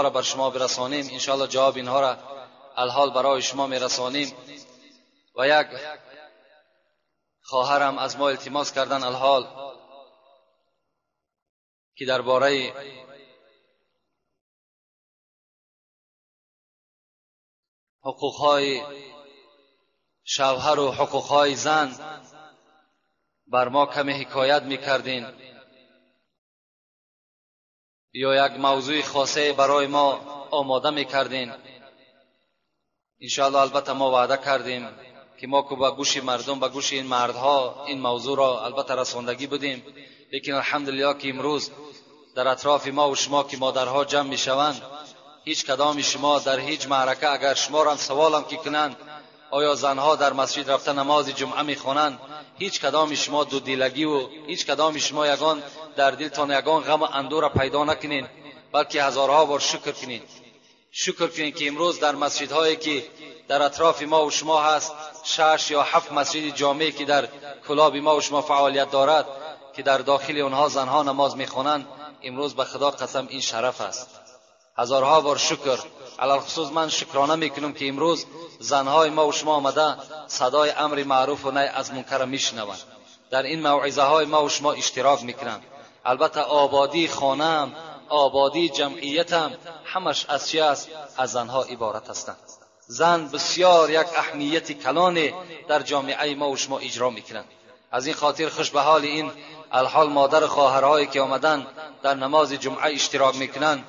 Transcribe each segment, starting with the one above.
را بر شما برسانیم. انشاءالله جواب اینها را الحال برای شما میرسانیم. و یک خواهرم از ما التماس کردن الحال که درباره حقوقهای شوهر و حقوقهای زن بر ما کمی حکایت میکردین یا یک موضوع خاصه برای ما آماده میکردین. انشاءالله البته ما وعده کردیم که ما که به گوش مردم، به گوش این مردها این موضوع را البته رساندگی بدیم، لیکن الحمدلله که امروز در اطراف ما و شما که مادرها جمع میشوند، هیچ کدام شما در هیچ معرکه اگر شما را سوالم که کنند آیا زنها در مسجد رفته نماز جمعه میخوانند، هیچ کدام شما دو دیلگی و هیچ کدام شما یگان در دلتان یگان غم و اندوه را پیدا نکنین، بلکه هزارها بار شکر کنین. شکر کنین که امروز در مسجدهایی که در اطراف ما و شما هست، 6 یا 7 مسجد جامعی که در کلاب ما و شما فعالیت دارد که در داخل اونها زنها نماز میخوانند، امروز به خدا قسم این شرف است. هزارها بار شکر. علی خصوص من شکرانه میکنم که امروز زنهای ما و شما آمده صدای امر معروف و نهی از منکر میشنوند، در این موعظه های ما و شما اشتراک میکنند. البته آبادی خانه‌ام، آبادی جمعیتم، همش از چی است؟ از زنها عبارت هستند. زن بسیار یک اهمیت کلان در جامعه ما و شما اجرا میکنند. از این خاطر خوش به حال این الحال مادر خواهرهایی که آمدن در نماز جمعه اشتراک میکنند،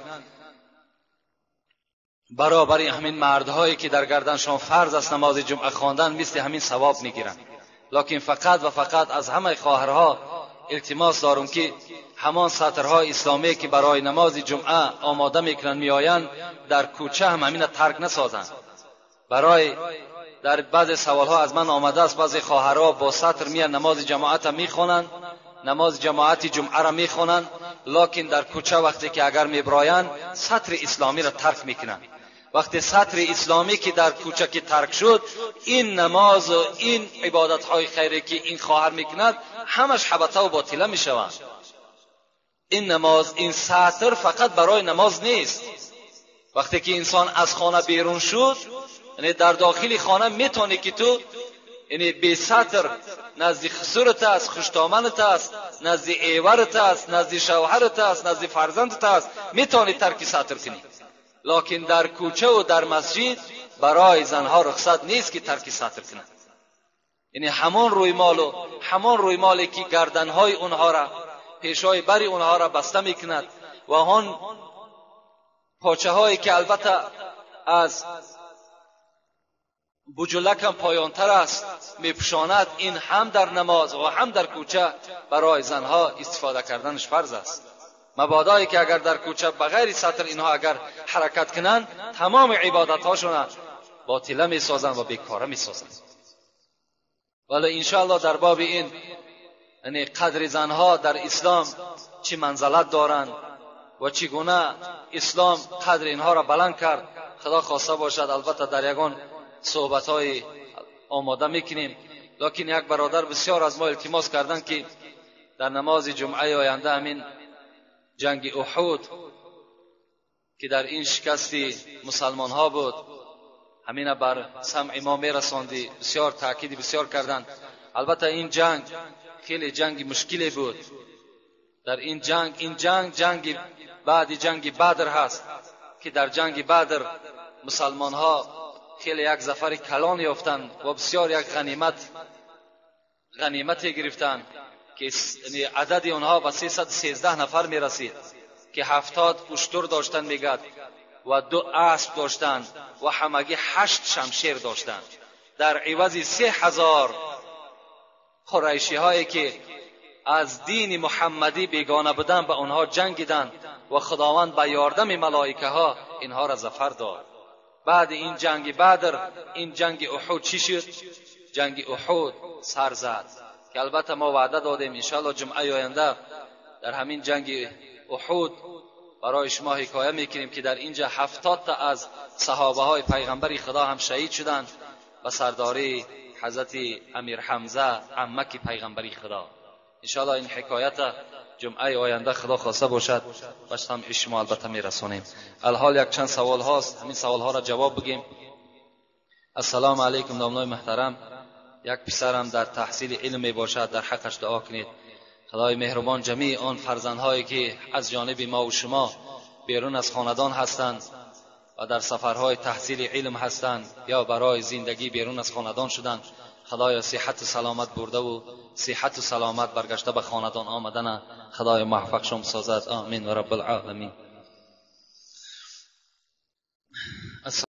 برابر همین مردهایی که در گردنشان فرض است نماز جمعه خواندن، مثل همین ثواب میگیرند. لکن فقط و فقط از همه خواهرها التماس دارم که همان سطرهای اسلامی که برای نماز جمعه آماده میکنند میآیند، در کوچه هم همین ترک نسازند. برای در بعض سوالها از من آمده است بعضی خواهرها با سطر میان نماز جماعت میخوانند، نماز جماعت جمعه را میخوانند، لکن در کوچه وقتی که اگر میبرایند سطر اسلامی را ترک میکنند. وقتی سطر اسلامی که در کوچه که ترک شد، این نماز و این عبادت های خیری که این خواهر میکند همش حبطه و باطله میشوند. این نماز، این سطر فقط برای نماز نیست. وقتی که انسان از خانه بیرون شد، یعنی در داخل خانه میتونی که تو یعنی بی سطر نزد خسرت است، خوشتامنت است، نزد ایورت است، نزد شوهرت است، نزد فرزندت است، میتونی ترک سطر کنی. لکن در کوچه و در مسجد برای زنها رخصت نیست که ترک سطر کنند. یعنی همان روی مالی که گردنهای اونها را، پیشای بری اونها را بسته میکند و آن پاچه هایی که البته از بجلک هم پایانتر است میپوشاند، این هم در نماز و هم در کوچه برای زنها استفاده کردنش فرض است. مبادایی که اگر در کوچه بغیر سطر اینها اگر حرکت کنند، تمام عبادت هاشون باطله میسازند و بیکاره میسازند. ولی انشاءالله در باب این یعنی قدر زنها در اسلام چی منزلت دارند و چگونه اسلام قدر اینها را بلند کرد، خدا خواسته باشد البته در یگان صحبت های آماده میکنیم. لکن یک برادر بسیار از ما التماس کردند که در نماز جمعه آینده همین جنگ احد که در این شکست مسلمان ها بود، همین بر سمع ما میرساندی، بسیار تاکید بسیار کردند. البته این جنگ خیلی جنگ مشکلی بود. در این جنگ بعد جنگ بدر هست که در جنگ بدر مسلمان ها خیلی یک ظفر کلان یافتند و بسیار یک غنیمت گرفتند که عدد آنها به 313 نفر می رسید که 70 اشتر داشتند میگد و 2 اسب داشتند و همگی 8 شمشیر داشتند. در عوض 3000 قریشی هایی که از دین محمدی بیگانه بودند به آنها جنگیدند و خداوند به یاردم ملائکه ها اینها را ظفر داد. بعد این جنگ بدر، این جنگ احد چی شد؟ جنگ احد سر زد که البته ما وعده دادیم انشاءالله جمعه آینده در همین جنگ احد برای شما حکایت میکنیم که در اینجا 70 تا از صحابه های پیغمبر خدا هم شهید شدند و سرداری حضرت امیر حمزه عمک پیغمبر خدا. انشاءالله این حکایت جمعه آینده خدا خواسته باشد به سمع شما البته میرسانیم. الحال یک چند سوال هاست، همین سوال ها را جواب بگیم. السلام علیکم نامنای محترم، یک پسرم در تحصیل علم می باشد، در حقش دعا کنید. خدای مهربان جمیع آن فرزندهایی که از جانب ما و شما بیرون از خاندان هستند و در سفرهای تحصیل علم هستند یا برای زندگی بیرون از خاندان شدند، خدای صحت و سلامت برده و صحت و سلامت برگشته به خاندان آمدن خدای موفق شما سازد. آمین و رب العالمین.